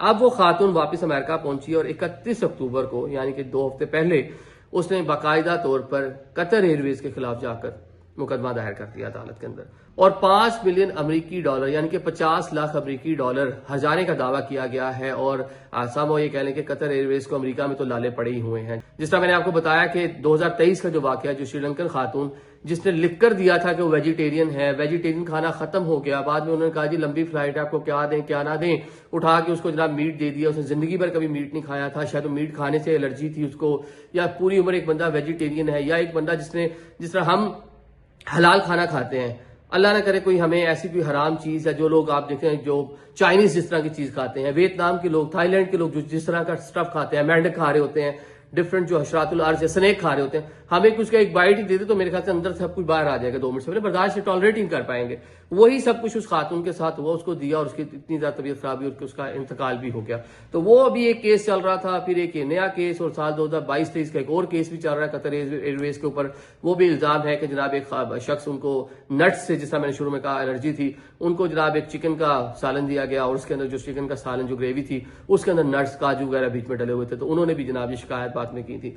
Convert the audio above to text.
अब वो खातून वापस अमेरिका पहुंची और 31 अक्टूबर को यानी कि 2 हफ्ते पहले उसने बाकायदा तौर पर कतर एयरवेज के खिलाफ जाकर मुकदमा दायर कर दिया अदालत के अंदर और 5 मिलियन अमेरिकी डॉलर यानी कि 50 लाख अमेरिकी डॉलर हजारे का दावा किया गया है। और आसाम ये कह लें कि कतर एयरवेज को अमेरिका में तो लाले पड़े ही हुए हैं। जिस तरह मैंने आपको बताया कि 2023 का जो वाकया, जो श्रीलंकन खातून जिसने लिख कर दिया था कि वो वेजिटेरियन है, वेजिटेरियन खाना खत्म हो गया, बाद में उन्होंने कहा जी लंबी फ्लाइट है, आपको क्या दें क्या ना दें, उठा के उसको जनाब मीट दे दिया। उसने जिंदगी भर कभी मीट नहीं खाया था, शायद वो मीट खाने से एलर्जी थी उसको, या पूरी उम्र एक बंदा वेजिटेरियन है, या एक बंदा जिसने जिस तरह हम हलाल खाना खाते हैं, अल्लाह ना करे कोई हमें ऐसी कोई हराम चीज है। जो लोग आप देखते हैं जो चाइनीज जिस तरह की चीज खाते हैं, वियतनाम के लोग, थाईलैंड के लोग जो जिस तरह का स्टफ खाते हैं, मेंढक खा रहे होते हैं, डिफरेंट जो हशरातुल अर्ज स्नेक खा रहे होते हैं, हमें कुछ का एक बाइट ही दे दे तो मेरे ख्याल से अंदर सब कुछ बाहर आ जाएगा 2 मिनट से पहले, बर्दाश्त से टॉलरेट ही कर पाएंगे। वही सब कुछ उस खातून के साथ हुआ, उसको दिया और उसकी इतनी ज्यादा तबीयत खराब हुई, उसका इंतकाल भी हो गया। तो वो अभी एक केस चल रहा था, फिर एक नया केस, और साल 2022-23 का एक और केस भी चल रहा है कतर एयरवेज के ऊपर। वो भी इल्जाम है कि जनाब एक शख्स उनको नट्स से, जिस तरह मैंने शुरू में कहा एलर्जी थी, उनको जनाब एक चिकन का सालन दिया गया और उसके अंदर जो चिकन का सालन जो ग्रेवी थी उसके अंदर नट्स काजू वगैरह बीच में डले हुए थे, तो उन्होंने भी जनाब ये शिकायत बाद में की थी।